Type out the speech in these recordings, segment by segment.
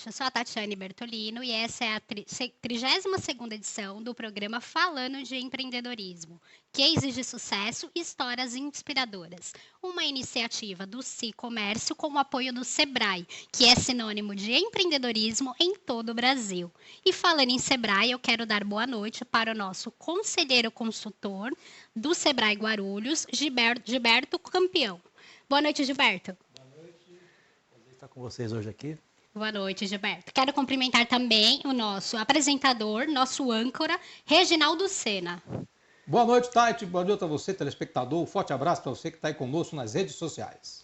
noite. Eu sou a Tatiane Bertolino e essa é a 32ª edição do programa Falando de Empreendedorismo, cases de sucesso e histórias inspiradoras. Uma iniciativa do Comércio com o apoio do Sebrae, que é sinônimo de empreendedorismo em todo o Brasil. E falando em Sebrae, eu quero dar boa noite para o nosso conselheiro consultor do Sebrae Guarulhos, Gilberto Campeão. Boa noite, Gilberto. Estar com vocês hoje aqui. Boa noite, Gilberto. Quero cumprimentar também o nosso apresentador, nosso âncora, Reginaldo Sena. Boa noite, Tati. Boa noite a você, telespectador. Um forte abraço para você que está aí conosco nas redes sociais.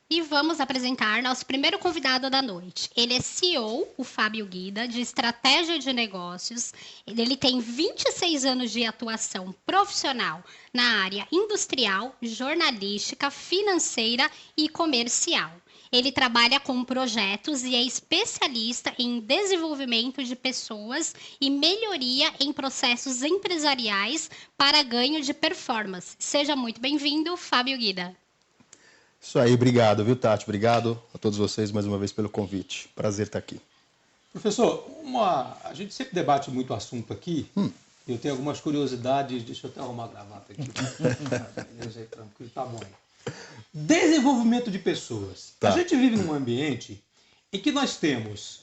E vamos apresentar nosso primeiro convidado da noite. Ele é CEO, o Fábio Guida, de Estratégia de Negócios. Ele tem 26 anos de atuação profissional na área industrial, jornalística, financeira e comercial. Ele trabalha com projetos e é especialista em desenvolvimento de pessoas e melhoria em processos empresariais para ganho de performance. Seja muito bem-vindo, Fábio Guida. Isso aí, obrigado, viu, Tati? Obrigado a todos vocês mais uma vez pelo convite. Prazer estar aqui. Professor, a gente sempre debate muito assunto aqui. Eu tenho algumas curiosidades. Deixa eu até arrumar a gravata aqui. Tranquilo, tá bom aí. Desenvolvimento de pessoas. Tá. A gente vive num ambiente em que nós temos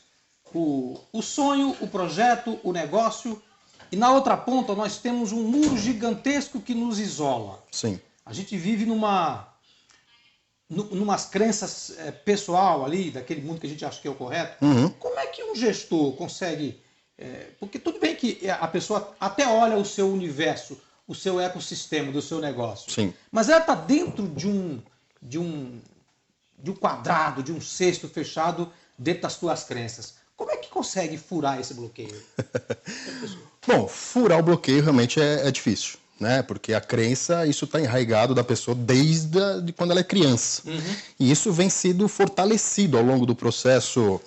o sonho, o projeto, o negócio, e na outra ponta nós temos um muro gigantesco que nos isola. Sim. A gente vive numas crenças pessoal ali, daquele mundo que a gente acha que é o correto. Como é que um gestor consegue... porque tudo bem que a pessoa até olha o seu universo, o seu ecossistema do seu negócio. Sim. Mas ela está dentro de um quadrado, de um cesto fechado dentro das suas crenças. Como é que consegue furar esse bloqueio? Bom, furar o bloqueio realmente é difícil, né? Porque a crença, isso está enraizado da pessoa desde quando ela é criança. E isso vem sendo fortalecido ao longo do processo,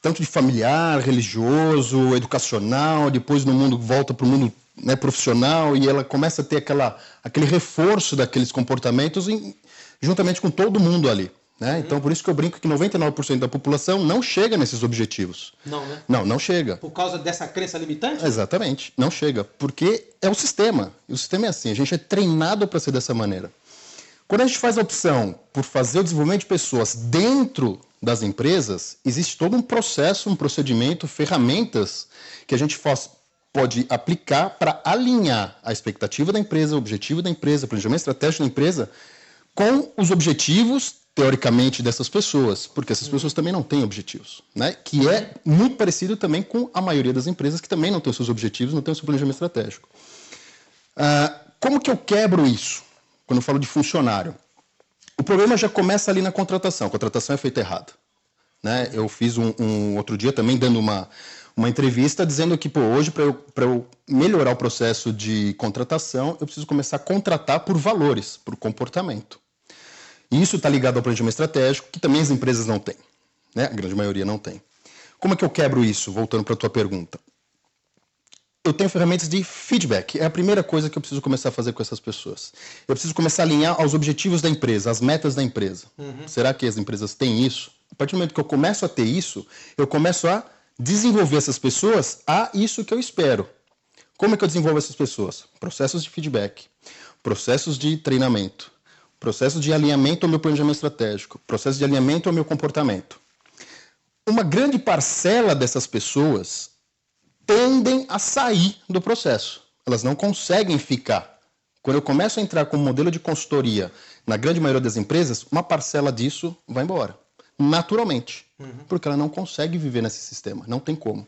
tanto de familiar, religioso, educacional, depois no mundo volta para o mundo, né, profissional, e ela começa a ter aquele reforço daqueles comportamentos juntamente com todo mundo ali. Né? Então, por isso que eu brinco que 99% da população não chega nesses objetivos. Não, né? Não chega. Por causa dessa crença limitante? Exatamente, não chega. Porque é o sistema. E o sistema é assim, a gente é treinado para ser dessa maneira. Quando a gente faz a opção por fazer o desenvolvimento de pessoas dentro das empresas, existe todo um processo, um procedimento, ferramentas que a gente pode aplicar para alinhar a expectativa da empresa, o objetivo da empresa, o planejamento estratégico da empresa, com os objetivos, teoricamente, dessas pessoas, porque essas pessoas também não têm objetivos, né? Que é muito parecido também com a maioria das empresas que também não têm os seus objetivos, não têm o seu planejamento estratégico. Como que eu quebro isso? Quando eu falo de funcionário. O problema já começa ali na contratação. A contratação é feita errada. Né? Eu fiz um outro dia também dando uma entrevista dizendo que hoje, para eu melhorar o processo de contratação, eu preciso começar a contratar por valores, por comportamento. E isso está ligado ao planejamento estratégico, que também as empresas não têm. Né? A grande maioria não tem. Como é que eu quebro isso? Voltando para a tua pergunta. Eu tenho ferramentas de feedback. É a primeira coisa que eu preciso começar a fazer com essas pessoas. Eu preciso começar a alinhar aos objetivos da empresa, às metas da empresa. Será que as empresas têm isso? A partir do momento que eu começo a ter isso, eu começo a desenvolver essas pessoas a isso que eu espero. Como é que eu desenvolvo essas pessoas? Processos de feedback, processos de treinamento, processos de alinhamento ao meu planejamento estratégico, processos de alinhamento ao meu comportamento. Uma grande parcela dessas pessoas tendem a sair do processo. Elas não conseguem ficar. Quando eu começo a entrar com um modelo de consultoria na grande maioria das empresas, uma parcela disso vai embora. Naturalmente. Porque ela não consegue viver nesse sistema. Não tem como.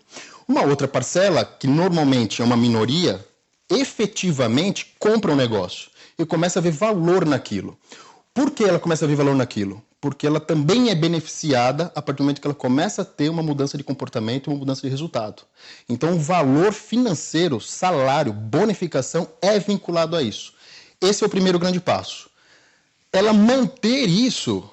Uma outra parcela, que normalmente é uma minoria, efetivamente compra um negócio e começa a ver valor naquilo. Por que ela começa a ver valor naquilo? Porque ela também é beneficiada a partir do momento que ela começa a ter uma mudança de comportamento e uma mudança de resultado. Então, o valor financeiro, salário, bonificação é vinculado a isso. Esse é o primeiro grande passo. Ela manter isso,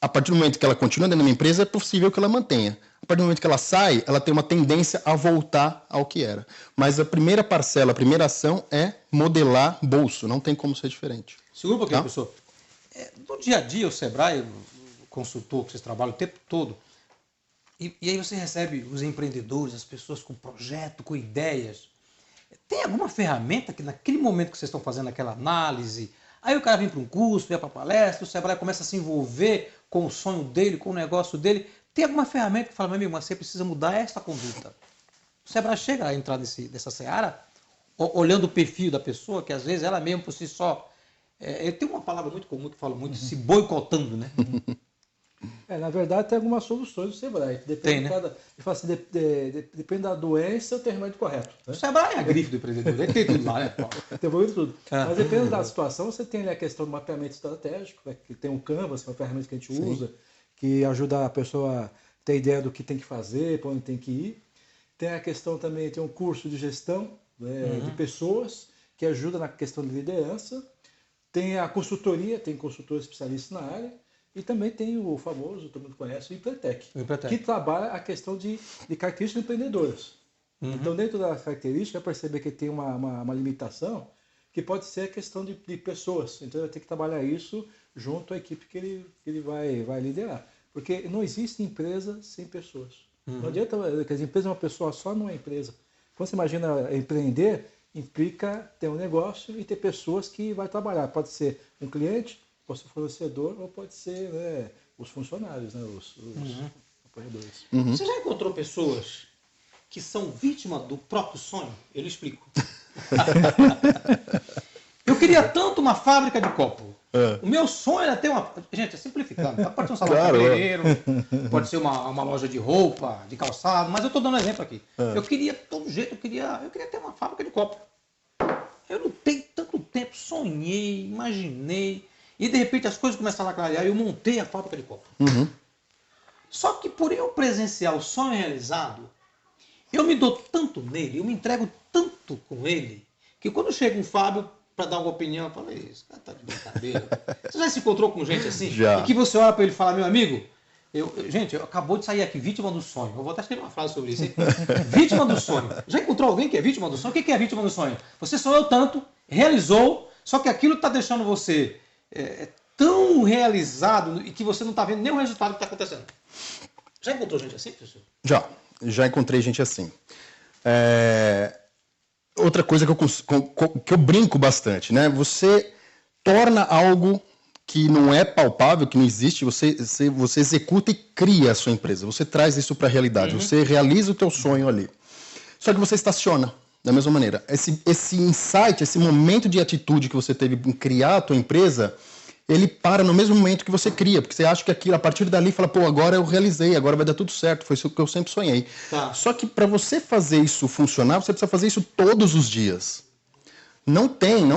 a partir do momento que ela continua dentro da empresa, é possível que ela mantenha. A partir do momento que ela sai, ela tem uma tendência a voltar ao que era. Mas a primeira parcela, a primeira ação é modelar bolso. Não tem como ser diferente. Segura um pouquinho, professor. No dia a dia, o Sebrae, consultor, que vocês trabalham o tempo todo, e aí você recebe os empreendedores, as pessoas com projeto, com ideias. Tem alguma ferramenta que naquele momento que vocês estão fazendo aquela análise, aí o cara vem para um curso, vem para palestra, o Sebrae começa a se envolver com o sonho dele, com o negócio dele. Tem alguma ferramenta que fala, meu amigo, mas você precisa mudar esta conduta. O Sebrae chega a entrar nessa seara, olhando o perfil da pessoa, que às vezes ela mesmo por si só... tem uma palavra muito comum que fala muito, se boicotando, né? Na verdade, tem algumas soluções do Sebrae. Depende, tem, né? Ele fala assim, depende da doença, tem o remédio correto. Né? O Sebrae é a grife do empreendedor, ele tem tudo lá, né? Tem tudo. Mas dependendo da situação, você tem ali a questão do mapeamento estratégico, né? Que tem um Canvas, uma ferramenta que a gente usa, que ajuda a pessoa a ter ideia do que tem que fazer, para onde tem que ir. Tem a questão também, tem um curso de gestão de pessoas, que ajuda na questão de liderança. Tem a consultoria, tem consultor especialista na área. E também tem o famoso, todo mundo conhece, o Empretec, que trabalha a questão de características empreendedoras. Então, dentro da característica, perceber que tem uma limitação, que pode ser a questão de pessoas. Então, ele vai ter que trabalhar isso junto à equipe que ele vai liderar. Porque não existe empresa sem pessoas. Não adianta, porque as empresas, uma pessoa só não é empresa. Quando você imagina empreender, implica ter um negócio e ter pessoas que vai trabalhar. Pode ser um cliente, pode ser fornecedor ou pode ser, né, os funcionários, né, os apoiadores. Você já encontrou pessoas que são vítimas do próprio sonho? Eu lhe explico. Eu queria tanto uma fábrica de copo. O meu sonho era ter uma... Gente, é simplificando. Pode ser um salão cabeleireiro, pode ser uma loja de roupa, de calçado, mas eu estou dando um exemplo aqui. Eu queria, de todo jeito, eu queria ter uma fábrica de copo. Eu lutei tanto tempo, sonhei, imaginei, e de repente as coisas começaram a clarear e eu montei a fábrica de copo. Só que por eu presenciar o sonho realizado, eu me dou tanto nele, eu me entrego tanto com ele, que quando chega um Fábio para dar uma opinião, eu falo, esse cara tá de brincadeira. Você já se encontrou com gente assim? Já. E que você olha para ele e fala, meu amigo, gente, acabou de sair aqui, vítima do sonho. Eu vou até escrever uma frase sobre isso, hein? Vítima do sonho. Já encontrou alguém que é vítima do sonho? O que é vítima do sonho? Você sonhou tanto, realizou, só que aquilo está deixando você tão realizado e que você não está vendo nem o resultado que está acontecendo. Já encontrou gente assim, professor? Já encontrei gente assim. Outra coisa que eu brinco bastante, né? Você torna algo que não é palpável, que não existe, você executa e cria a sua empresa. Você traz isso para a realidade, você realiza o teu sonho ali. Só que você estaciona da mesma maneira. Esse insight, esse momento de atitude que você teve em criar a tua empresa, ele para no mesmo momento que você cria, porque você acha que aquilo, a partir dali, fala, pô, agora eu realizei, agora vai dar tudo certo, foi isso que eu sempre sonhei. Tá. Só que para você fazer isso funcionar, você precisa fazer isso todos os dias. Não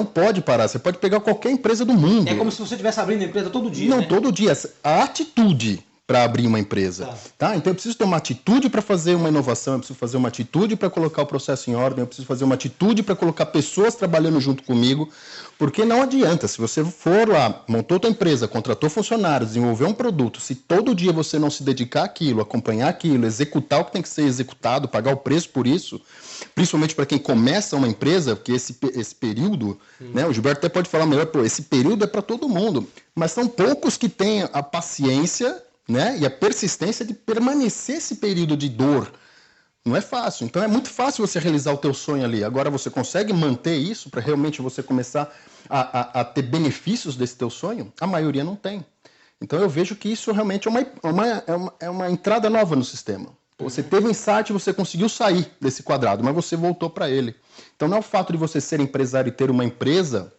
pode parar. Você pode pegar qualquer empresa do mundo. É como se você estivesse abrindo a empresa todo dia, Não, né? todo dia. A atitude para abrir uma empresa. Tá? Então eu preciso ter uma atitude para fazer uma inovação, eu preciso fazer uma atitude para colocar o processo em ordem, eu preciso fazer uma atitude para colocar pessoas trabalhando junto comigo, porque não adianta, se você for lá, montou tua empresa, contratou funcionários, desenvolveu um produto, se todo dia você não se dedicar àquilo, acompanhar aquilo, executar o que tem que ser executado, pagar o preço por isso, principalmente para quem começa uma empresa, porque esse período, né, o Gilberto até pode falar melhor, pô, esse período é para todo mundo, mas são poucos que têm a paciência, né, e a persistência de permanecer esse período de dor. Não é fácil. Então é muito fácil você realizar o teu sonho ali. Agora você consegue manter isso para realmente você começar a ter benefícios desse teu sonho? A maioria não tem. Então eu vejo que isso realmente é uma entrada nova no sistema. Você teve um insight, você conseguiu sair desse quadrado, mas você voltou para ele. Então não é o fato de você ser empresário e ter uma empresa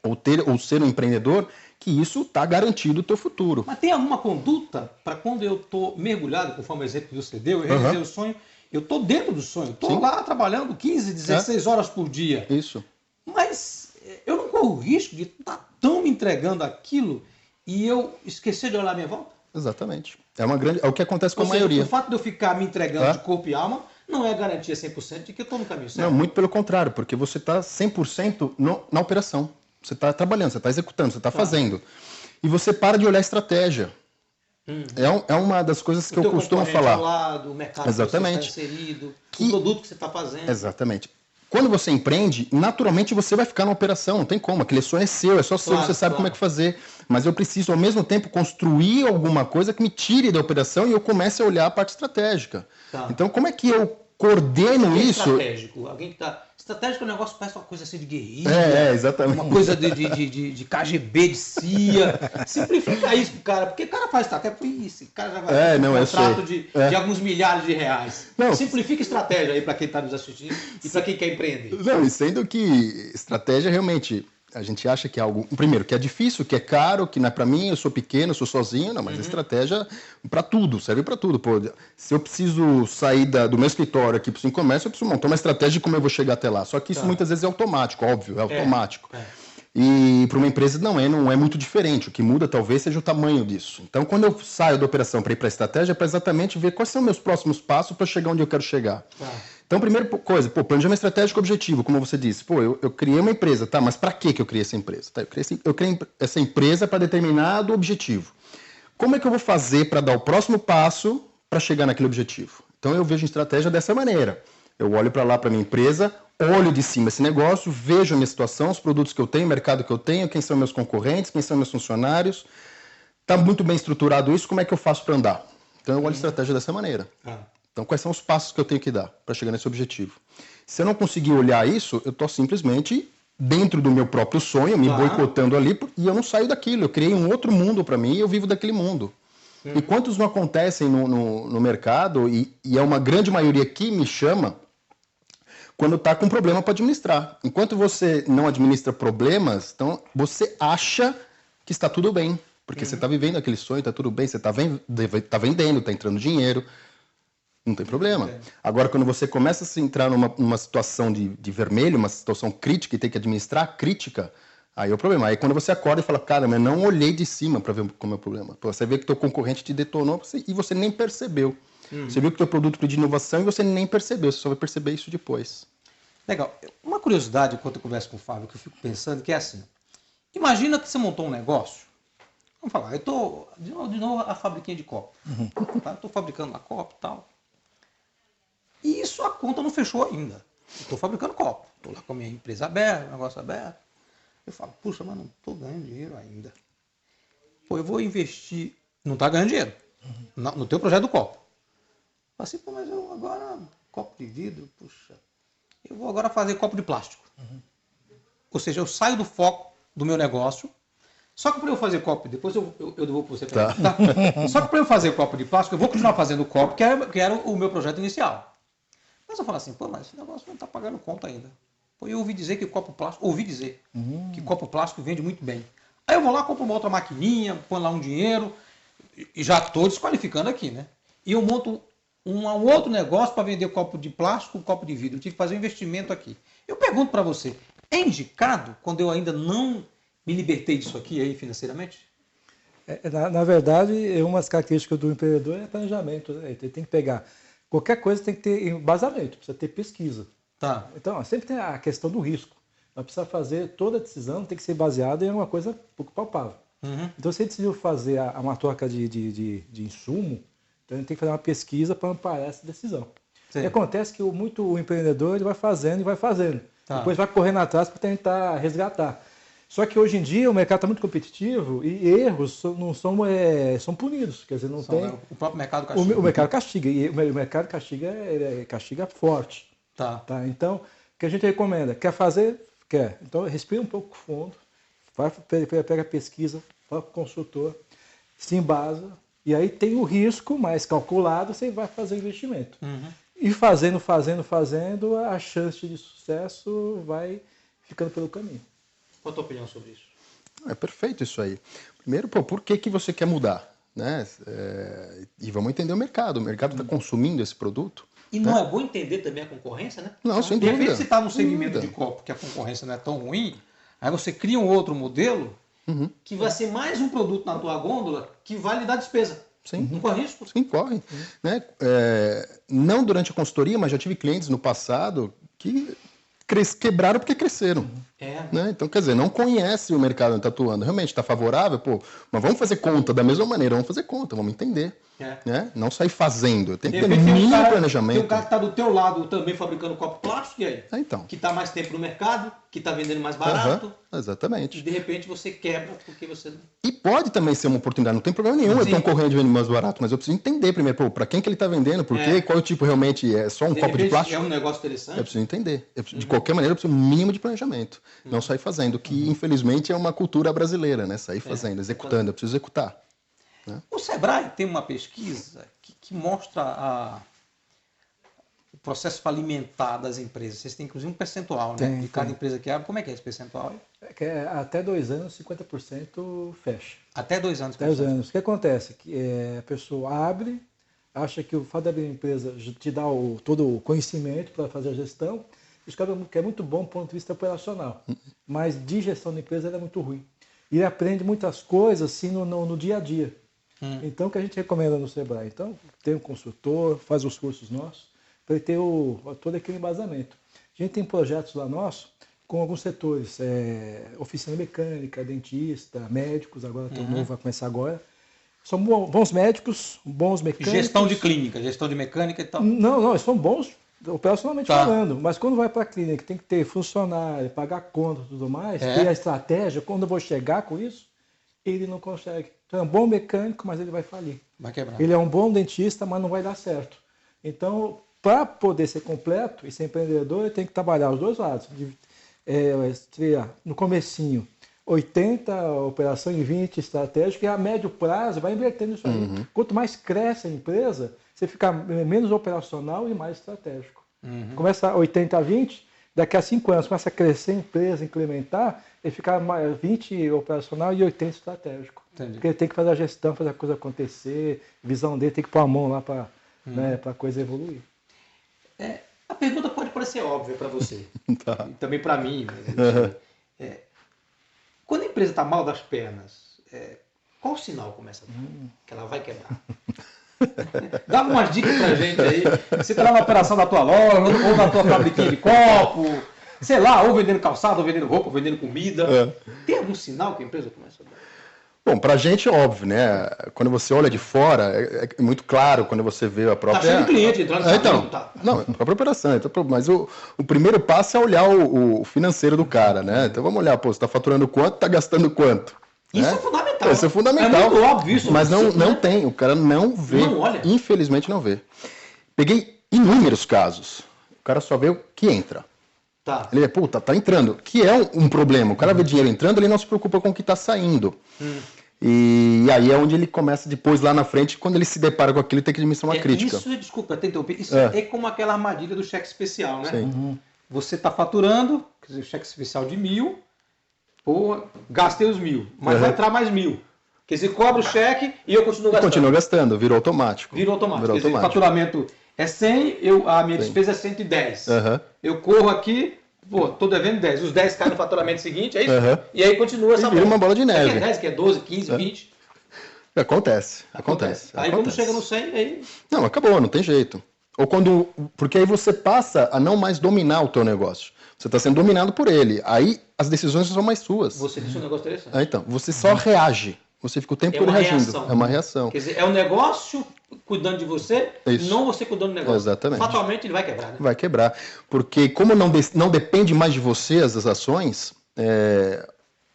ou ser um empreendedor que isso está garantido o teu futuro. Mas tem alguma conduta para quando eu estou mergulhado, conforme o exemplo que você deu, eu realizei o sonho, eu estou dentro do sonho, estou lá trabalhando 15, 16 horas por dia. Isso. Mas eu não corro o risco de estar tão me entregando aquilo e eu esquecer de olhar a minha volta? Exatamente. É o que acontece com a seja, maioria. O fato de eu ficar me entregando de corpo e alma não é garantia 100% de que eu estou no caminho certo. Não, muito pelo contrário, porque você está 100% na operação. Você está trabalhando, você está executando, você está fazendo. E você para de olhar a estratégia. É uma das coisas que eu costumo falar. Ao lado, o mercado Exatamente. Que você está inserido, o produto que você está fazendo. Exatamente. Quando você empreende, naturalmente você vai ficar na operação, não tem como. Aquele sonho é seu, é só seu, você sabe como é que fazer. mas eu preciso, ao mesmo tempo, construir alguma coisa que me tire da operação e eu comece a olhar a parte estratégica. Tá. Então, como é que eu coordeno isso? Estratégico. Alguém que está... Estratégico é um negócio que parece uma coisa assim de guerrilha. Exatamente. Uma coisa de KGB, de CIA. Simplifica isso pro cara, porque o cara faz estratégia. Isso, o cara já vai ter um contrato de alguns milhares de reais. Não. Simplifica estratégia aí para quem está nos assistindo e para quem quer empreender. Não, e sendo que estratégia realmente... A gente acha que é algo, primeiro, que é difícil, que é caro, que não é para mim, eu sou pequeno, eu sou sozinho, não, mas a estratégia para tudo, serve para tudo. Pô, se eu preciso sair do meu escritório aqui para o comércio, eu preciso montar uma estratégia de como eu vou chegar até lá. Só que isso muitas vezes é automático, óbvio, é automático. E para uma empresa não é muito diferente. O que muda talvez seja o tamanho disso. Então, quando eu saio da operação para ir para a estratégia, é para exatamente ver quais são os meus próximos passos para chegar onde eu quero chegar. Então, primeira coisa, planejamento estratégico objetivo, como você disse. Eu criei uma empresa, tá, mas para que eu criei essa empresa? Tá, eu criei essa empresa para determinado objetivo. Como é que eu vou fazer para dar o próximo passo para chegar naquele objetivo? Então, eu vejo a estratégia dessa maneira. Eu olho para lá para minha empresa, olho de cima esse negócio, vejo a minha situação, os produtos que eu tenho, o mercado que eu tenho, quem são meus concorrentes, quem são meus funcionários. Está muito bem estruturado isso, como é que eu faço para andar? Então, eu olho a estratégia dessa maneira. Então, quais são os passos que eu tenho que dar para chegar nesse objetivo? Se eu não conseguir olhar isso, eu estou simplesmente dentro do meu próprio sonho, me boicotando ali, e eu não saio daquilo. Eu criei um outro mundo para mim e eu vivo daquele mundo. E quantos não acontecem no mercado, e é uma grande maioria que me chama, quando está com problema para administrar. Enquanto você não administra problemas, então você acha que está tudo bem, porque você está vivendo aquele sonho, está tudo bem, você está vendendo, está entrando dinheiro. Não tem problema. Agora, quando você começa a se entrar numa situação de vermelho, uma situação crítica e tem que administrar a crítica, aí é o problema. Aí quando você acorda e fala, cara, mas não olhei de cima para ver como é o problema. Você vê que teu concorrente te detonou e você nem percebeu. Você viu que teu produto pediu inovação e você nem percebeu. Você só vai perceber isso depois. Legal. Uma curiosidade, enquanto eu converso com o Fábio, que eu fico pensando, que é assim. Imagina que você montou um negócio. Vamos falar, eu estou, de novo, a fabriquinha de copo. Tá? Eu estou fabricando uma copo e tal. E isso a conta não fechou ainda. Estou fabricando copo. Estou lá com a minha empresa aberta, negócio aberto. Eu falo, puxa, mas não estou ganhando dinheiro ainda. Pô, eu vou investir. Não está ganhando dinheiro. No teu projeto do copo. Eu assim, pô, mas eu agora, copo de vidro, puxa. Eu vou agora fazer copo de plástico. Ou seja, eu saio do foco do meu negócio. Só que para eu fazer copo, depois eu devolvo para você. Tá. Só que para eu fazer copo de plástico, eu vou continuar fazendo copo, que era o meu projeto inicial. Mas eu falo assim, pô, mas esse negócio não está pagando conta ainda. Pô, eu ouvi dizer que copo plástico, que copo plástico vende muito bem. Aí eu vou lá, compro uma outra maquininha, põe lá um dinheiro, e já estou desqualificando aqui, né? E eu monto um outro negócio para vender copo de plástico, copo de vidro. Eu tive que fazer um investimento aqui. Eu pergunto para você, é indicado, quando eu ainda não me libertei disso aqui aí financeiramente? Na verdade, uma das características do empreendedor é planejamento. Né? Ele tem que pegar... Qualquer coisa tem que ter embasamento, precisa ter pesquisa. Tá. Então, sempre tem a questão do risco. Nós precisamos fazer toda a decisão, tem que ser baseada em uma coisa pouco palpável. Então, se ele decidiu fazer uma troca de insumo, então ele tem que fazer uma pesquisa para amparar essa decisão. Sim. E acontece que o empreendedor ele vai fazendo e vai fazendo. Tá. Depois vai correndo atrás para tentar resgatar. Só que hoje em dia o mercado está muito competitivo e erros não são punidos. Quer dizer, não tem... O próprio mercado castiga. O mercado castiga. E o mercado castiga forte. Tá. Então, o que a gente recomenda? Quer fazer? Quer. Então, respira um pouco fundo, pega a pesquisa, vai para o consultor, se embasa, e aí tem o risco mais calculado, você vai fazer o investimento. E fazendo, a chance de sucesso vai ficando pelo caminho. Qual a tua opinião sobre isso? É perfeito isso aí. Primeiro, por que você quer mudar? Né? E vamos entender o mercado. O mercado está consumindo esse produto. E não é bom entender também a concorrência, né? Não, sem dúvida. De repente você está no segmento de copo, que a concorrência não é tão ruim, aí você cria um outro modelo que vai ser mais um produto na tua gôndola que vai lhe dar despesa. Sim. Não corre risco? Sim, corre. Né? Não durante a consultoria, mas já tive clientes no passado que quebraram porque cresceram. Né? Então, quer dizer, não conhece o mercado onde está atuando. Realmente está favorável, mas vamos fazer conta da mesma maneira, vamos fazer conta, vamos entender. Né? Não sair fazendo. Tem que ter um mínimo planejamento. Tem um cara que está do teu lado também fabricando copo plástico, e aí? Então. Que está mais tempo no mercado, que está vendendo mais barato. Exatamente. E de repente você quebra porque você... E pode também ser uma oportunidade, não tem problema nenhum eu ter um concorrente vendendo mais barato, mas eu preciso entender primeiro, para quem que ele está vendendo, por quê, qual é o tipo realmente, é só um copo de plástico? É um negócio interessante. Eu preciso entender. De qualquer maneira, eu preciso um mínimo de planejamento. Não sair fazendo, que infelizmente é uma cultura brasileira, né? Sair fazendo, executando, eu preciso executar. Né? O Sebrae tem uma pesquisa que mostra o processo falimentar das empresas. Vocês têm inclusive um percentual, né? De cada empresa que abre. Como é que é esse percentual? Até 2 anos, 50% fecha. Até 2 anos. 10 anos. O que acontece? A pessoa abre, acha que o fato de abrir a empresa te dá todo o conhecimento para fazer a gestão, isso que é muito bom do ponto de vista operacional, mas de gestão da empresa é muito ruim. E ele aprende muitas coisas assim no dia a dia. Então, o que a gente recomenda no Sebrae? Então, tem um consultor, faz os cursos nossos, para ele ter todo aquele embasamento. A gente tem projetos lá nossos com alguns setores, oficina mecânica, dentista, médicos, agora tem um novo, vai começar agora. São bons médicos, bons mecânicos. Gestão de clínica, gestão de mecânica e tal? Não, eles são bons operacionalmente falando, mas quando vai para a clínica tem que ter funcionário, pagar conta e tudo mais, ter a estratégia, quando eu vou chegar com isso, ele não consegue. Então é um bom mecânico, mas ele vai falir. Vai quebrar. Ele é um bom dentista, mas não vai dar certo. Então, para poder ser completo e ser empreendedor, ele tem que trabalhar os dois lados. No comecinho, 80 operação em 20 estratégico, e a médio prazo vai invertendo isso aí. Quanto mais cresce a empresa, você fica menos operacional e mais estratégico. Começa 80 a 20, daqui a 5 anos começa a crescer a empresa, incrementar, ele fica 20 operacional e 80 estratégico. Entendi. Porque ele tem que fazer a gestão, fazer a coisa acontecer, visão dele, tem que pôr a mão lá para a coisa evoluir. A pergunta pode parecer óbvia para você, e também para mim. Mas, quando a empresa está mal das pernas, qual o sinal começa a dar? Que ela vai quebrar? Dá umas dicas pra gente aí. Você está na operação da tua loja, ou na tua fabriquinha de copo, sei lá, ou vendendo calçado, ou vendendo roupa, ou vendendo comida. Tem algum sinal que a empresa começa a dar? Bom, pra gente é óbvio, né? Quando você olha de fora, é muito claro quando você vê a própria... Tá cheio de cliente entrando no Não, a própria operação. Mas o primeiro passo é olhar o financeiro do cara, né? Então vamos olhar, você tá faturando quanto, tá gastando quanto? Isso né? é fundamental. Isso é fundamental. É muito óbvio isso. Mas não tem, o cara não vê. Não olha. Infelizmente não vê. Peguei inúmeros casos. O cara só vê o que entra. Tá. Ele tá entrando. Que é um problema. O cara vê dinheiro entrando, ele não se preocupa com o que está saindo. E aí é onde ele começa depois, lá na frente, quando ele se depara com aquilo, ele tem que admitir uma crítica. Isso, desculpa, até interromper. Isso é como aquela armadilha do cheque especial, né? Você está faturando, quer dizer, cheque especial de 1.000, gastei os 1.000, mas vai entrar mais 1.000. Quer dizer, cobra o cheque e eu continuo gastando. Continua gastando, virou automático. Virou automático. Quer dizer, o faturamento é 100, a minha despesa é 110. Eu corro aqui, tô devendo 10. Os 10 caem no faturamento seguinte, é isso? E aí continua essa bola. Vira uma bola de neve. Que é 10, que é 12, 15, 20. Acontece. Aí quando chega no 100, aí... Não, acabou, não tem jeito. Porque aí você passa a não mais dominar o teu negócio. Você está sendo dominado por ele. Aí as decisões são mais suas. Você disse um negócio interessante. Então, você só reage. Você fica o tempo todo reagindo. É uma reação. Quer dizer, é o negócio cuidando de você, não você cuidando do negócio. Exatamente. Fatalmente ele vai quebrar, né? Vai quebrar. Porque como não depende mais de você as ações,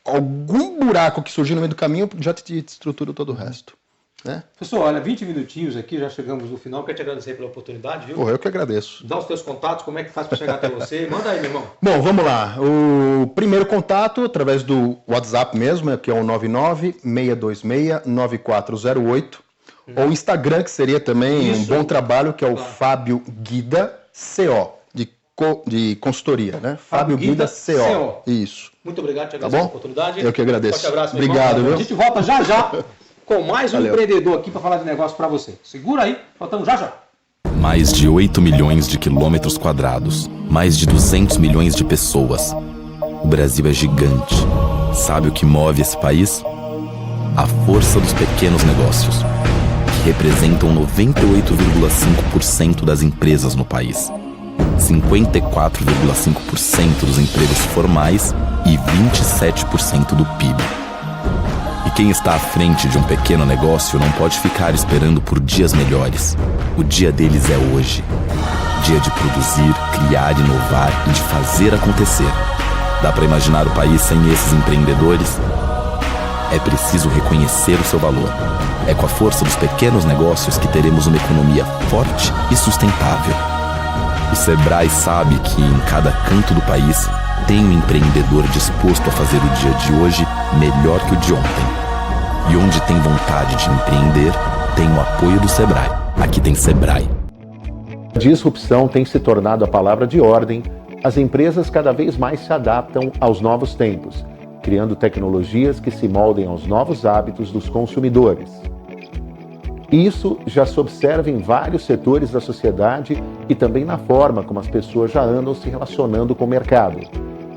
algum buraco que surgir no meio do caminho já te estrutura todo o resto. Né? Pessoal, olha, 20 minutinhos aqui, já chegamos no final. Quero te agradecer pela oportunidade, viu? Eu que agradeço. Dá os teus contatos, como é que faz para chegar até você? Manda aí, meu irmão. Bom, vamos lá. O primeiro contato, através do WhatsApp mesmo, que é o 99-626-9408. Ou o Instagram, que seria também um bom trabalho, que é o Fábio Guida CO, de consultoria, né? Fábio Guida CO. Isso. Muito obrigado, te agradeço pela oportunidade. Eu que agradeço. Forte abraço, obrigado, irmão. viu? A gente volta já com mais um empreendedor aqui para falar de negócio para você. Segura aí, voltamos já. Mais de 8 milhões de quilômetros quadrados, mais de 200 milhões de pessoas. O Brasil é gigante. Sabe o que move esse país? A força dos pequenos negócios, que representam 98,5% das empresas no país. 54,5% dos empregos formais e 27% do PIB. E quem está à frente de um pequeno negócio não pode ficar esperando por dias melhores. O dia deles é hoje. Dia de produzir, criar, inovar e de fazer acontecer. Dá para imaginar o país sem esses empreendedores? É preciso reconhecer o seu valor. É com a força dos pequenos negócios que teremos uma economia forte e sustentável. O Sebrae sabe que em cada canto do país tem um empreendedor disposto a fazer o dia de hoje melhor que o de ontem. E onde tem vontade de empreender, tem o apoio do Sebrae. Aqui tem Sebrae. Disrupção tem se tornado a palavra de ordem. As empresas cada vez mais se adaptam aos novos tempos, criando tecnologias que se moldem aos novos hábitos dos consumidores. Isso já se observa em vários setores da sociedade e também na forma como as pessoas já andam se relacionando com o mercado,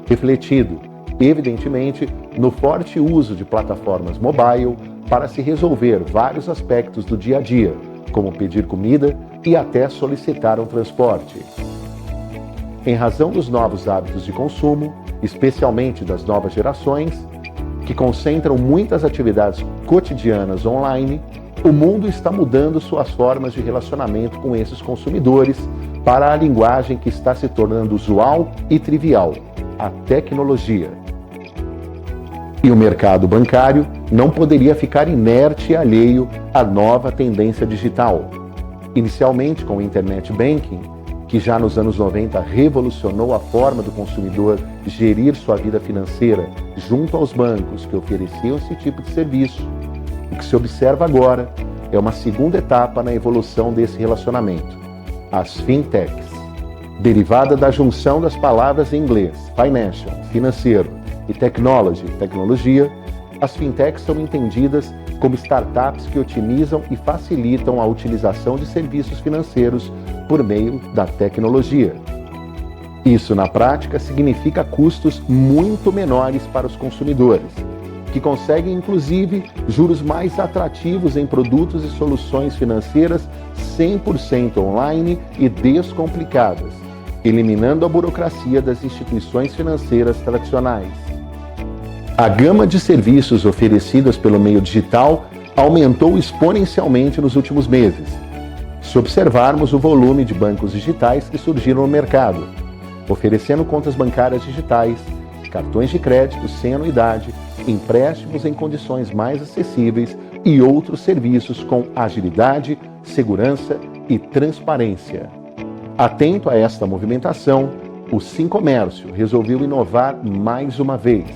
refletido, evidentemente, no forte uso de plataformas mobile para se resolver vários aspectos do dia a dia, como pedir comida e até solicitar um transporte. Em razão dos novos hábitos de consumo, especialmente das novas gerações, que concentram muitas atividades cotidianas online, o mundo está mudando suas formas de relacionamento com esses consumidores para a linguagem que está se tornando usual e trivial, a tecnologia. E o mercado bancário não poderia ficar inerte e alheio à nova tendência digital. Inicialmente com o Internet Banking, que já nos anos 90 revolucionou a forma do consumidor gerir sua vida financeira junto aos bancos que ofereciam esse tipo de serviço. O que se observa agora é uma segunda etapa na evolução desse relacionamento, as fintechs. Derivada da junção das palavras em inglês, financial, financeiro, e technology, tecnologia, as fintechs são entendidas como startups que otimizam e facilitam a utilização de serviços financeiros por meio da tecnologia. Isso, na prática, significa custos muito menores para os consumidores, que conseguem, inclusive, juros mais atrativos em produtos e soluções financeiras 100% online e descomplicadas, eliminando a burocracia das instituições financeiras tradicionais. A gama de serviços oferecidas pelo meio digital aumentou exponencialmente nos últimos meses, se observarmos o volume de bancos digitais que surgiram no mercado, oferecendo contas bancárias digitais, cartões de crédito sem anuidade, empréstimos em condições mais acessíveis e outros serviços com agilidade, segurança e transparência. Atento a esta movimentação, o Simcomércio resolveu inovar mais uma vez,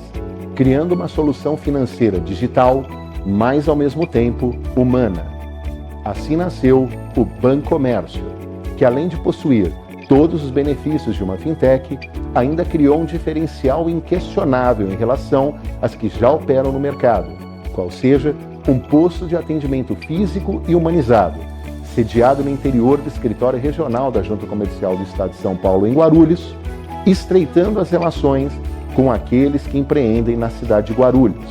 criando uma solução financeira digital, mas ao mesmo tempo humana. Assim nasceu o Bancomércio, que além de possuir todos os benefícios de uma fintech, ainda criou um diferencial inquestionável em relação às que já operam no mercado, qual seja um posto de atendimento físico e humanizado, sediado no interior do escritório regional da Junta Comercial do Estado de São Paulo, em Guarulhos, estreitando as relações com aqueles que empreendem na cidade de Guarulhos.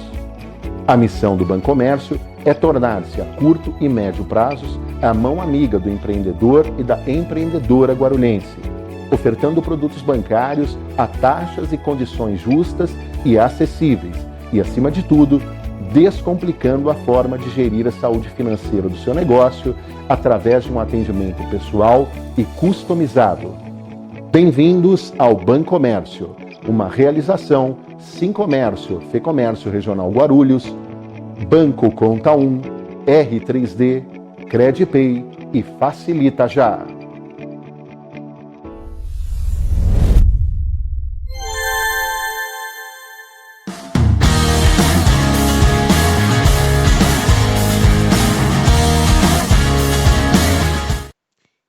A missão do Bancomércio é tornar-se a curto e médio prazos a mão amiga do empreendedor e da empreendedora guarulhense, ofertando produtos bancários a taxas e condições justas e acessíveis e, acima de tudo, descomplicando a forma de gerir a saúde financeira do seu negócio através de um atendimento pessoal e customizado. Bem-vindos ao Bancomércio, uma realização Simcomércio, Fecomércio Regional Guarulhos, Banco Conta 1, R3D, Credipay e Facilita Já.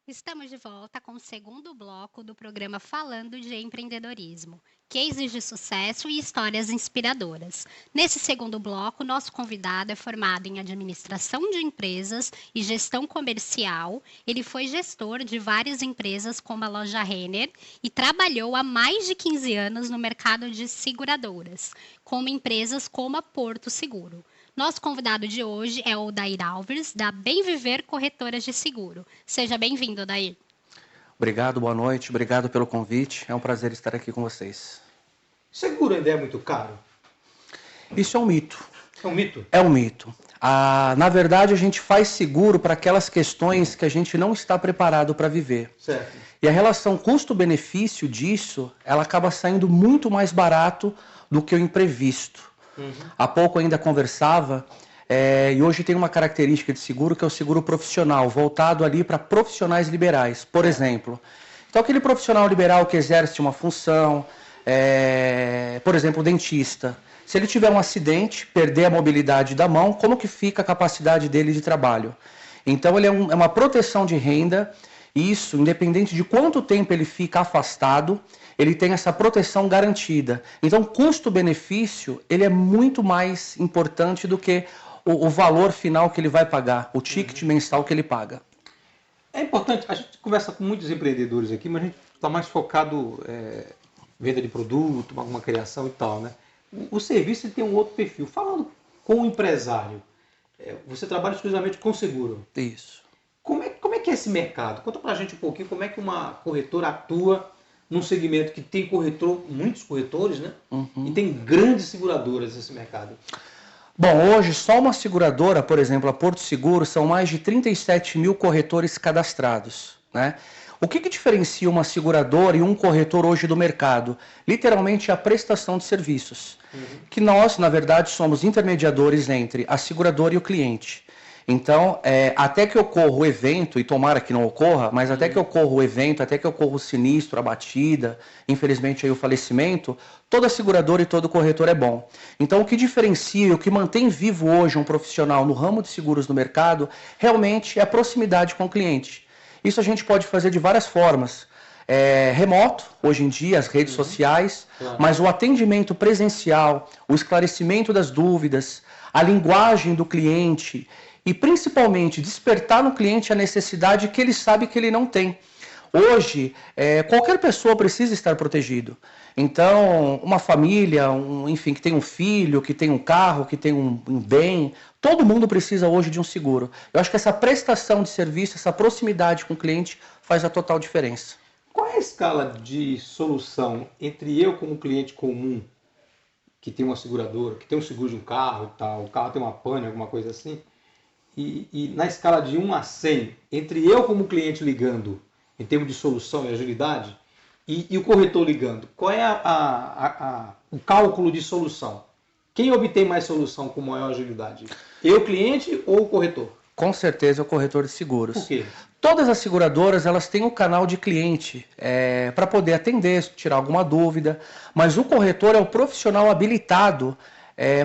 Estamos de volta com o segundo bloco do programa Falando de Empreendedorismo, cases de sucesso e histórias inspiradoras. Nesse segundo bloco, nosso convidado é formado em administração de empresas e gestão comercial. Ele foi gestor de várias empresas como a Loja Renner e trabalhou há mais de 15 anos no mercado de seguradoras, como empresas como a Porto Seguro. Nosso convidado de hoje é o Odair Alves, da Bem Viver Corretoras de Seguro. Seja bem-vindo, Odair. Obrigado, boa noite, obrigado pelo convite. É um prazer estar aqui com vocês. Seguro ainda é muito caro? Isso é um mito. É um mito? É um mito. Na verdade, a gente faz seguro para aquelas questões que a gente não está preparado para viver. Certo. E a relação custo-benefício disso, ela acaba saindo muito mais barato do que o imprevisto. Há pouco ainda conversava, e hoje tem uma característica de seguro que é o seguro profissional, voltado ali para profissionais liberais. Por exemplo, então aquele profissional liberal que exerce uma função, por exemplo, o dentista. Se ele tiver um acidente, perder a mobilidade da mão, como que fica a capacidade dele de trabalho? Então ele é uma proteção de renda, isso, independente de quanto tempo ele fica afastado, ele tem essa proteção garantida. Então, custo-benefício, ele é muito mais importante do que o valor final que ele vai pagar, o ticket mensal que ele paga. É importante, a gente conversa com muitos empreendedores aqui, mas a gente está mais focado em venda de produto, alguma criação e tal, né? O serviço tem um outro perfil. Falando com o empresário, você trabalha exclusivamente com seguro. Isso. Como é que é esse mercado? Conta pra gente um pouquinho como é que uma corretora atua num segmento que tem muitos corretores, né? E tem grandes seguradoras nesse mercado. Bom, hoje só uma seguradora, por exemplo, a Porto Seguro, são mais de 37 mil corretores cadastrados, né? O que diferencia uma seguradora e um corretor hoje do mercado? Literalmente a prestação de serviços. Que nós, na verdade, somos intermediadores entre a seguradora e o cliente. Então, até que ocorra o evento, e tomara que não ocorra, mas até que ocorra o evento, até que ocorra o sinistro, a batida, infelizmente aí o falecimento, toda seguradora e todo corretor é bom. Então, o que diferencia e o que mantém vivo hoje um profissional no ramo de seguros no mercado, realmente é a proximidade com o cliente. Isso a gente pode fazer de várias formas. Remoto, hoje em dia, as redes sociais, mas o atendimento presencial, o esclarecimento das dúvidas, a linguagem do cliente e, principalmente, despertar no cliente a necessidade que ele sabe que ele não tem. Hoje, qualquer pessoa precisa estar protegido. Então, uma família, enfim, que tem um filho, que tem um carro, que tem um bem, todo mundo precisa hoje de um seguro. Eu acho que essa prestação de serviço, essa proximidade com o cliente faz a total diferença. Qual é a escala de solução entre eu como cliente comum, que tem uma seguradora, que tem um seguro de um carro e tal, o carro tem uma pane, alguma coisa assim, e na escala de 1 a 100, entre eu como cliente ligando, em termos de solução e agilidade, e o corretor ligando, qual é o cálculo de solução? Quem obtém mais solução com maior agilidade? Eu, cliente, ou o corretor? Com certeza é o corretor de seguros. Por quê? Todas as seguradoras elas têm um canal de cliente para poder atender, tirar alguma dúvida, mas o corretor é o profissional habilitado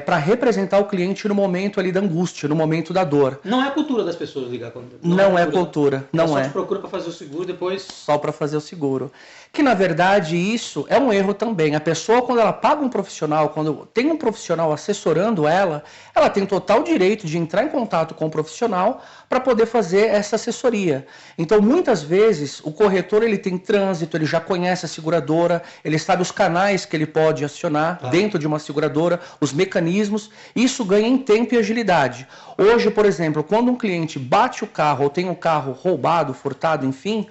para representar o cliente no momento ali da angústia, no momento da dor. Não é a cultura das pessoas ligar quando... Não é cultura, não só é. te procura para fazer o seguro, depois... Só para fazer o seguro. Que, na verdade, isso é um erro também. A pessoa, quando ela paga um profissional, quando tem um profissional assessorando ela tem total direito de entrar em contato com o profissional para poder fazer essa assessoria. Então, muitas vezes, o corretor ele tem trânsito, ele já conhece a seguradora, ele sabe os canais que ele pode acionar dentro de uma seguradora, os mecanismos, isso ganha em tempo e agilidade. Hoje, por exemplo, quando um cliente bate o carro ou tem um carro roubado, furtado, enfim...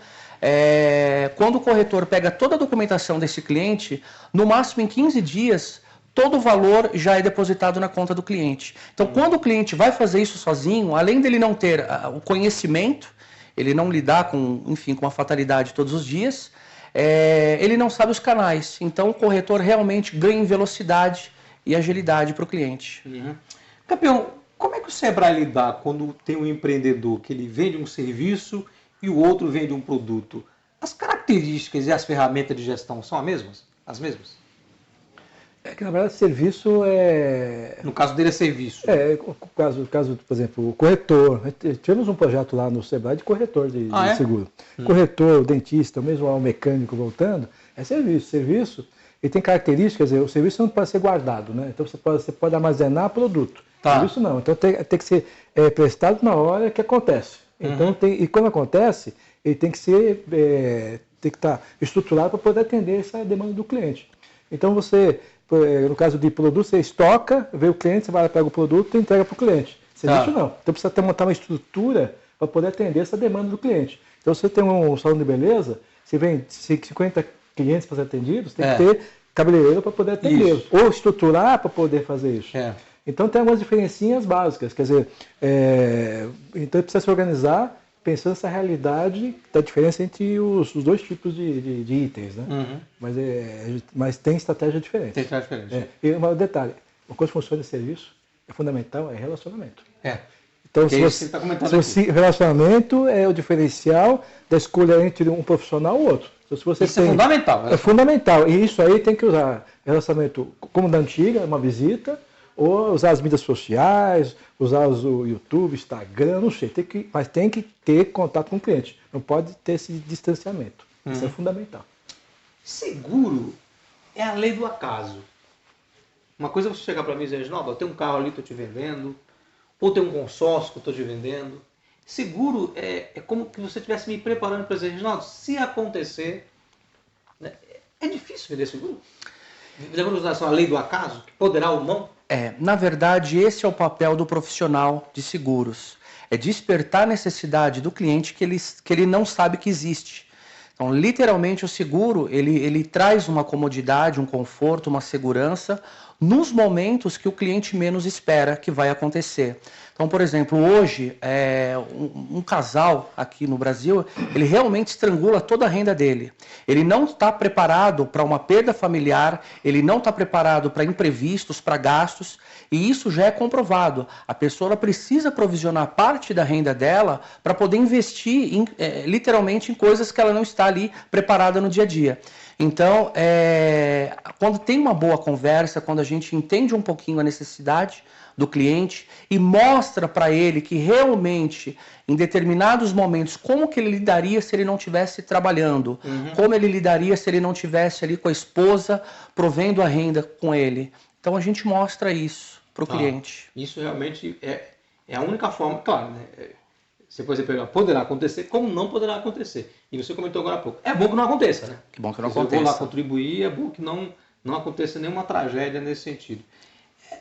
quando o corretor pega toda a documentação desse cliente, no máximo em 15 dias, todo o valor já é depositado na conta do cliente. Então, quando o cliente vai fazer isso sozinho, além dele não ter o conhecimento, ele não lidar com a fatalidade todos os dias, ele não sabe os canais. Então, o corretor realmente ganha em velocidade e agilidade para o cliente. Campeão, como é que o Sebrae lida quando tem um empreendedor que ele vende um serviço e o outro vende um produto? As características e as ferramentas de gestão são as mesmas? É que, na verdade, serviço é... No caso dele é serviço. O caso, por exemplo, o corretor. Tivemos um projeto lá no Sebrae de corretor de seguro. Corretor, o dentista, mesmo o mecânico voltando, é serviço. Serviço, ele tem características, o serviço não pode ser guardado, né? Então você pode armazenar produto. Serviço não. Então tem que ser prestado na hora que acontece. Então, e quando acontece, ele tem que estar estruturado para poder atender essa demanda do cliente. Então no caso de produto, você estoca, vê o cliente, você vai lá, pega o produto e entrega para o cliente. Serviço não. Então precisa montar uma estrutura para poder atender essa demanda do cliente. Então você tem um salão de beleza, Se vem 50 clientes para ser atendidos, tem que ter cabeleireiro para poder atendê-los. Ou estruturar para poder fazer isso. Então tem algumas diferencinhas básicas. Quer dizer, então precisa se organizar pensando nessa realidade da diferença entre os dois tipos de itens, né? Mas tem estratégia diferente. Tem estratégia diferente. E um detalhe, uma coisa que funciona em serviço é fundamental, é relacionamento. Então, relacionamento é o diferencial da escolha entre um profissional e outro. Então, se você isso é fundamental. É fundamental. E isso aí tem que usar relacionamento como da antiga, uma visita, ou usar as mídias sociais, usar o YouTube, Instagram, não sei. Mas tem que ter contato com o cliente. Não pode ter esse distanciamento. Isso é fundamental. Seguro é a lei do acaso. Uma coisa é você chegar para mim e dizer, Reginaldo, eu tenho um carro ali, estou te vendendo. Ou tem um consórcio que eu estou te vendendo. Seguro é como que você estivesse me preparando para dizer, Reginaldo, se acontecer... Né, é difícil vender seguro? Devemos usar a lei do acaso, que poderá ou não? Na verdade, esse é o papel do profissional de seguros. É despertar a necessidade do cliente que ele não sabe que existe. Então, literalmente, o seguro, ele traz uma comodidade, um conforto, uma segurança nos momentos que o cliente menos espera que vai acontecer. Então, por exemplo, hoje, um casal aqui no Brasil, ele realmente estrangula toda a renda dele. Ele não está preparado para uma perda familiar, ele não está preparado para imprevistos, para gastos, e isso já é comprovado. A pessoa precisa provisionar parte da renda dela para poder investir literalmente em coisas que ela não está ali preparada no dia a dia. Então, quando tem uma boa conversa, quando a gente entende um pouquinho a necessidade do cliente e mostra para ele que realmente, em determinados momentos, como que ele lidaria se ele não estivesse trabalhando, como ele lidaria se ele não estivesse ali com a esposa, provendo a renda com ele. Então, a gente mostra isso para o cliente. Isso realmente é a única forma, claro, né? Você pode pegar, poderá acontecer, como não poderá acontecer. E você comentou agora há pouco. É bom que não aconteça, né? Que bom que não aconteça. Eu vou lá contribuir, é bom que não aconteça nenhuma tragédia nesse sentido.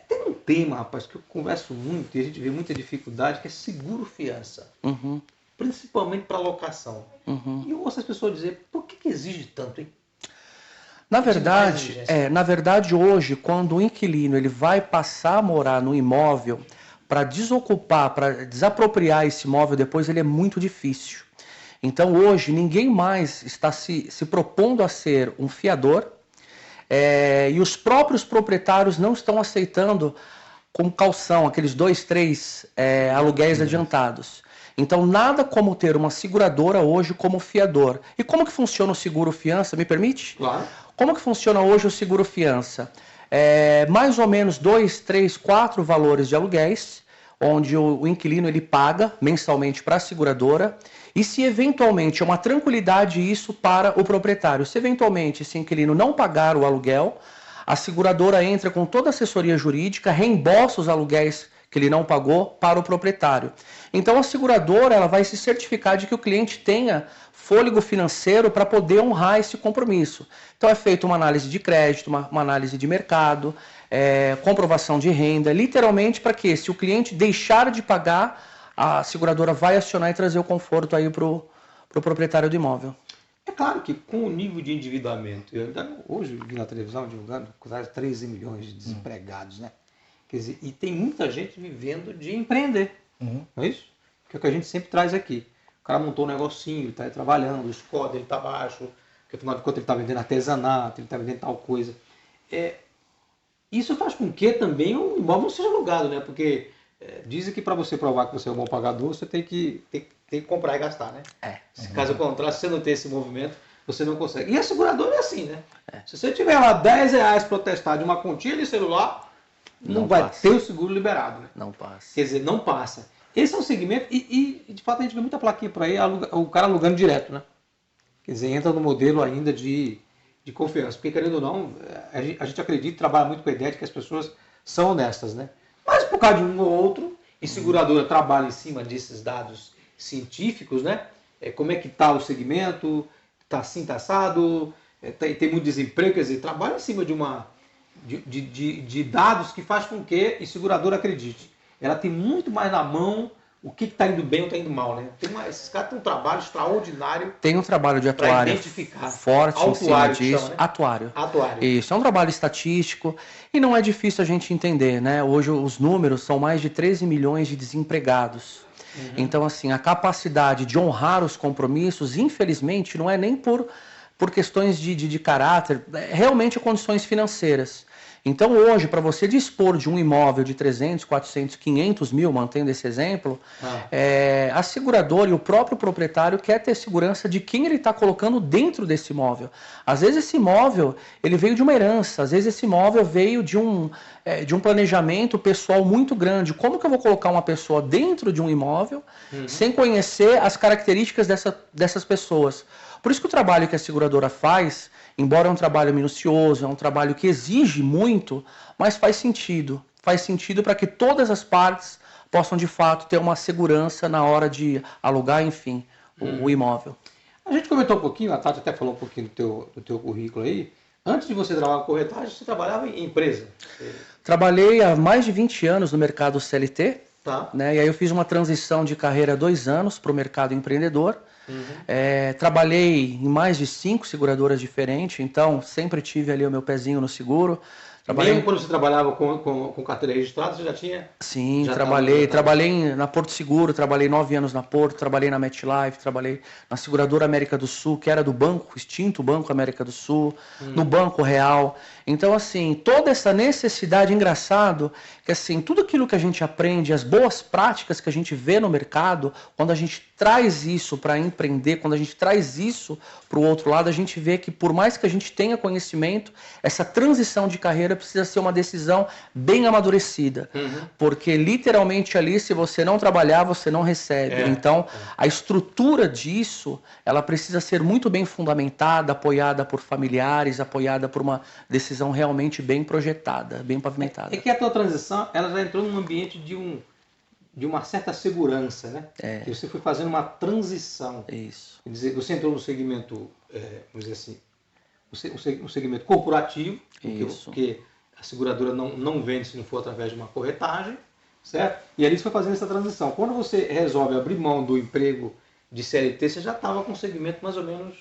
Tem um tema, rapaz, que eu converso muito e a gente vê muita dificuldade, que é seguro-fiança. Principalmente para locação. E eu ouço as pessoas dizer, por que exige tanto, hein? Na verdade, hoje, quando o inquilino ele vai passar a morar no imóvel, para desocupar, para desapropriar esse imóvel depois, ele é muito difícil. Então, hoje, ninguém mais está se propondo a ser um fiador, e os próprios proprietários não estão aceitando como calção aqueles 2, 3 aluguéis adiantados. Então, nada como ter uma seguradora hoje como fiador. E como que funciona o seguro-fiança? Me permite? Claro. Como que funciona hoje o seguro-fiança? Mais ou menos 2, 3, 4 valores de aluguéis, onde o inquilino ele paga mensalmente para a seguradora, e se eventualmente é uma tranquilidade isso para o proprietário. Se eventualmente esse inquilino não pagar o aluguel, a seguradora entra com toda a assessoria jurídica, reembolsa os aluguéis que ele não pagou para o proprietário. Então a seguradora ela vai se certificar de que o cliente tenha fôlego financeiro para poder honrar esse compromisso. Então é feita uma análise de crédito, uma análise de mercado, comprovação de renda, literalmente para que se o cliente deixar de pagar, a seguradora vai acionar e trazer o conforto aí para o proprietário do imóvel. É claro que com o nível de endividamento, hoje eu vi na televisão divulgando quase 13 milhões de desempregados, né? Quer dizer, e tem muita gente vivendo de empreender, não é isso? Que é o que a gente sempre traz aqui. O cara montou um negocinho, ele está trabalhando, o score dele está baixo, porque afinal de contas ele está vendendo artesanato, ele está vendendo tal coisa. Isso faz com que também o imóvel não seja alugado, né? Porque dizem que para você provar que você é um bom pagador, você tem que comprar e gastar, né? Caso contrário, se você não tem esse movimento, você não consegue. E a seguradora é assim, né? Se você tiver lá R$10 protestado de uma continha de celular, não vai ter o seguro liberado, né? Não passa. Quer dizer, não passa. Esse é um segmento e de fato a gente vê muita plaquinha por aí, o cara alugando direto, né? Quer dizer, entra no modelo ainda de confiança. Porque, querendo ou não, a gente acredita e trabalha muito com a ideia de que as pessoas são honestas, né? Mas por causa de um ou outro, e seguradora trabalha em cima desses dados científicos, né? Como é que está o segmento, está assim, está assado, tem muito desemprego, quer dizer, trabalha em cima de dados que faz com que a seguradora acredite. Ela tem muito mais na mão o que está indo bem ou está indo mal, né? Esses caras têm um trabalho extraordinário. Tem um trabalho de atuário forte em cima disso. Né? Atuário. Atuário. Isso, é um trabalho estatístico e não é difícil a gente entender, né? Hoje os números são mais de 13 milhões de desempregados. Então, assim, a capacidade de honrar os compromissos, infelizmente, não é nem por questões de caráter, é realmente condições financeiras. Então, hoje, para você dispor de um imóvel de 300, 400, 500 mil, mantendo esse exemplo, a seguradora e o próprio proprietário quer ter segurança de quem ele está colocando dentro desse imóvel. Às vezes esse imóvel ele veio de uma herança, às vezes esse imóvel veio de um planejamento pessoal muito grande. Como que eu vou colocar uma pessoa dentro de um imóvel sem conhecer as características dessas pessoas? Por isso que o trabalho que a seguradora faz, embora é um trabalho minucioso, é um trabalho que exige muito, mas faz sentido. Faz sentido para que todas as partes possam, de fato, ter uma segurança na hora de alugar, enfim, o imóvel. A gente comentou um pouquinho, a Tati até falou um pouquinho do teu currículo aí. Antes de você trabalhar com corretagem, você trabalhava em empresa? Trabalhei há mais de 20 anos no mercado CLT, tá. Né? E aí eu fiz uma transição de carreira há 2 anos para o mercado empreendedor. Trabalhei em mais de 5 seguradoras diferentes, então sempre tive ali o meu pezinho no seguro. Mesmo quando você trabalhava com carteira registrada, você já tinha? Sim, trabalhei na Porto Seguro, trabalhei 9 anos na Porto, trabalhei na MetLife, trabalhei na seguradora América do Sul, que era do banco, extinto Banco América do Sul, no Banco Real. Então, assim, toda essa necessidade, engraçado, que assim, tudo aquilo que a gente aprende, as boas práticas que a gente vê no mercado, quando a gente traz isso para empreender, quando a gente traz isso para o outro lado, a gente vê que por mais que a gente tenha conhecimento, essa transição de carreira precisa ser uma decisão bem amadurecida. Porque literalmente ali, se você não trabalhar, você não recebe. Então, a estrutura disso, ela precisa ser muito bem fundamentada, apoiada por familiares, apoiada por uma decisão realmente bem projetada, bem pavimentada. É que a tua transição, ela já entrou num ambiente de uma certa segurança, né? Que você foi fazendo uma transição. Isso. Quer dizer, você entrou no segmento, vamos dizer assim, um segmento corporativo, porque a seguradora não vende se não for através de uma corretagem, certo? E ali você foi fazendo essa transição. Quando você resolve abrir mão do emprego de CLT, você já estava com o segmento mais ou menos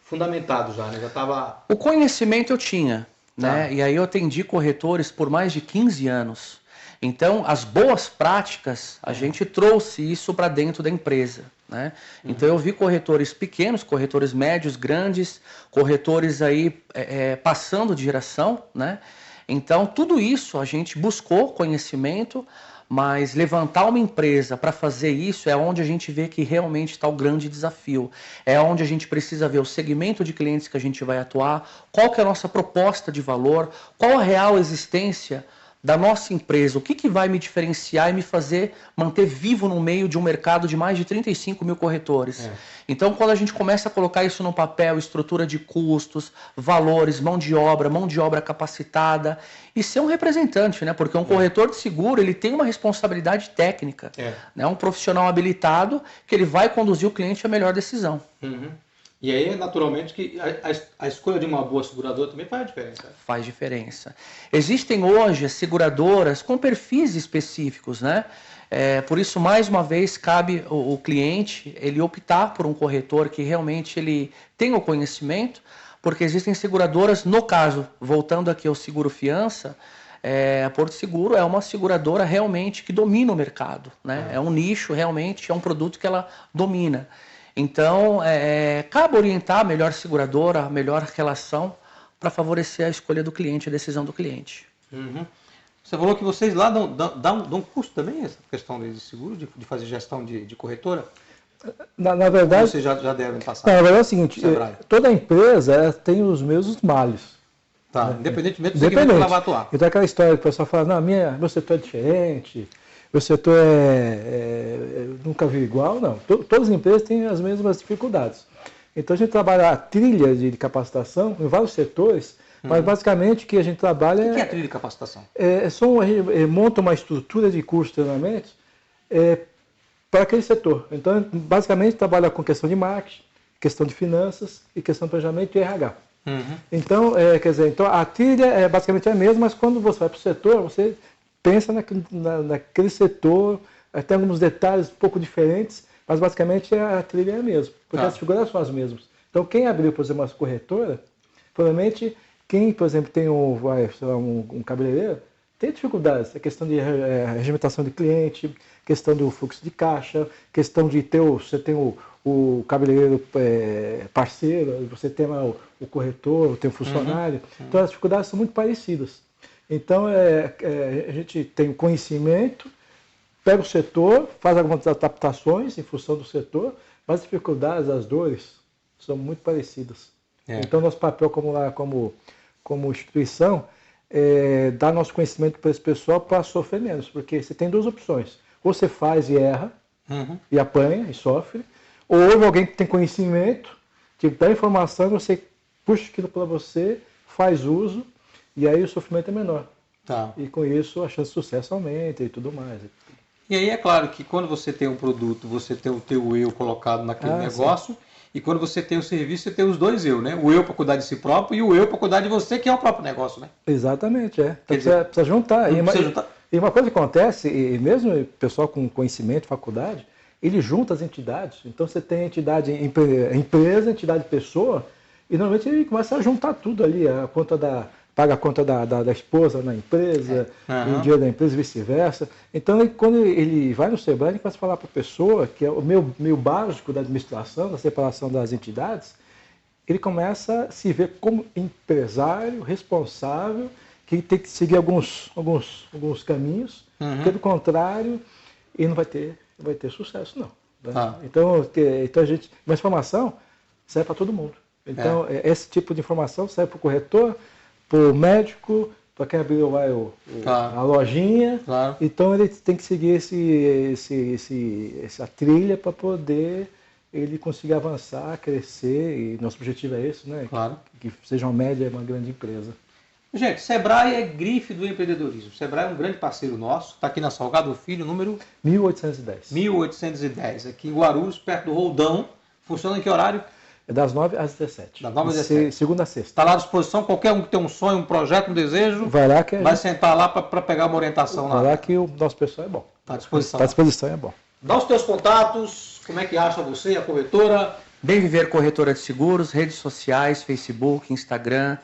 fundamentado já, né? Já estava... O conhecimento eu tinha, né? E aí eu atendi corretores por mais de 15 anos. Então, as boas práticas, a gente trouxe isso para dentro da empresa, né? Então, eu vi corretores pequenos, corretores médios, grandes, corretores aí passando de geração, né? Então, tudo isso a gente buscou conhecimento, mas levantar uma empresa para fazer isso é onde a gente vê que realmente está o grande desafio. É onde a gente precisa ver o segmento de clientes que a gente vai atuar, qual que é a nossa proposta de valor, qual a real existência da nossa empresa, o que vai me diferenciar e me fazer manter vivo no meio de um mercado de mais de 35 mil corretores. Então, quando a gente começa a colocar isso no papel, estrutura de custos, valores, mão de obra capacitada, e ser um representante, né? Porque um corretor de seguro, ele tem uma responsabilidade técnica, né? Um profissional habilitado que ele vai conduzir o cliente à melhor decisão. E aí, naturalmente, que a escolha de uma boa seguradora também faz diferença. Faz diferença. Existem hoje as seguradoras com perfis específicos, né? Por isso, mais uma vez, cabe o cliente ele optar por um corretor que realmente ele tem o conhecimento, porque existem seguradoras, no caso, voltando aqui ao seguro fiança, a Porto Seguro é uma seguradora realmente que domina o mercado, né? É um nicho, realmente, é um produto que ela domina. Então, cabe orientar a melhor seguradora, a melhor relação para favorecer a escolha do cliente, a decisão do cliente. Você falou que vocês lá dão curso também, essa questão de seguro, de fazer gestão de corretora? Na verdade... Ou vocês já devem passar? Na verdade é o seguinte, toda empresa tem os mesmos males. Tá, independentemente do segmento que ela vai atuar. Então aquela história que o pessoal fala, não, meu setor é diferente... O setor nunca vi igual, não. Todas as empresas têm as mesmas dificuldades. Então a gente trabalha a trilha de capacitação em vários setores, mas basicamente o que a gente trabalha... O que é a trilha de capacitação? A gente monta uma estrutura de curso de treinamento para aquele setor. Então, basicamente, trabalha com questão de marketing, questão de finanças e questão de planejamento e RH. Então, então, a trilha basicamente é a mesma, mas quando você vai para o setor, você pensa naquele setor Tem alguns detalhes um pouco diferentes, mas basicamente a trilha é a mesma, porque as dificuldades são as mesmas. Então, quem abriu, por exemplo, uma corretora, provavelmente quem, por exemplo, tem um cabeleireiro, tem dificuldades. A questão de regimentação de cliente, questão do fluxo de caixa, questão de você tem o cabeleireiro parceiro, você tem lá o corretor, tem o funcionário. Então, as dificuldades são muito parecidas. Então, a gente tem o conhecimento, pega o setor, faz algumas adaptações em função do setor, mas as dificuldades, as dores, são muito parecidas. Então, nosso papel como instituição é dar nosso conhecimento para esse pessoal para sofrer menos, porque você tem duas opções. Ou você faz e erra, e apanha e sofre, ou houve alguém que tem conhecimento, que dá informação, você puxa aquilo para você, faz uso, e aí o sofrimento é menor. E com isso a chance de sucesso aumenta e tudo mais. E aí é claro que quando você tem um produto, você tem o teu eu colocado naquele negócio, e quando você tem o serviço, você tem os dois eu, né? O eu para cuidar de si próprio e o eu para cuidar de você, que é o próprio negócio, né? Exatamente, Então, precisa juntar. E uma coisa que acontece, e mesmo o pessoal com conhecimento, faculdade, ele junta as entidades. Então você tem entidade empresa, entidade pessoa, e normalmente ele começa a juntar tudo ali, paga a conta da esposa na empresa, o dinheiro da empresa e vice-versa. Então, quando ele vai no Sebrae, ele começa a falar para a pessoa, que é o meio básico da administração, da separação das entidades, ele começa a se ver como empresário responsável, que tem que seguir alguns caminhos, porque do contrário, ele não vai ter sucesso, não. Né? Então, mas informação serve para todo mundo. Então, esse tipo de informação serve para o corretor, para o médico, para quem abriu a lojinha. Então ele tem que seguir essa trilha para poder ele conseguir avançar, crescer, e nosso objetivo é esse, né? Que seja uma média, uma grande empresa. Gente, Sebrae é grife do empreendedorismo. Sebrae é um grande parceiro nosso, está aqui na Salgado Filho, número 1810. 1810, aqui em Guarulhos, perto do Roldão. Funciona em que horário? É das 9 às 17. Das 9 às 17. Segunda a sexta. Está lá à disposição, qualquer um que tem um sonho, um projeto, um desejo, vai sentar lá para pegar uma orientação lá. Vai lá que o nosso pessoal é bom. Está à disposição. Está à disposição, é bom. Dá os teus contatos, como é que acha você, a corretora? Bem Viver Corretora de Seguros, redes sociais, Facebook, Instagram,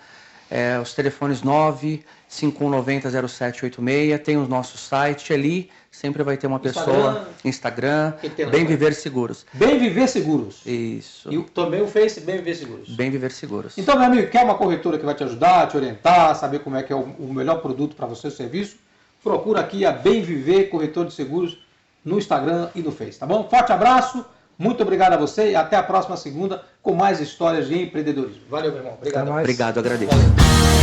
os telefones 951900786, tem o nosso site ali, sempre vai ter uma pessoa, Instagram, Bem Viver Seguros. Bem Viver Seguros. Isso. E também o Face Bem Viver Seguros. Bem Viver Seguros. Então, meu amigo, quer uma corretora que vai te ajudar, te orientar, saber como é que é o melhor produto para você, o serviço? Procura aqui a Bem Viver Corretora de Seguros no Instagram e no Face, tá bom? Forte abraço, muito obrigado a você e até a próxima segunda com mais histórias de empreendedorismo. Valeu, meu irmão. Obrigado. Obrigado, agradeço. Valeu.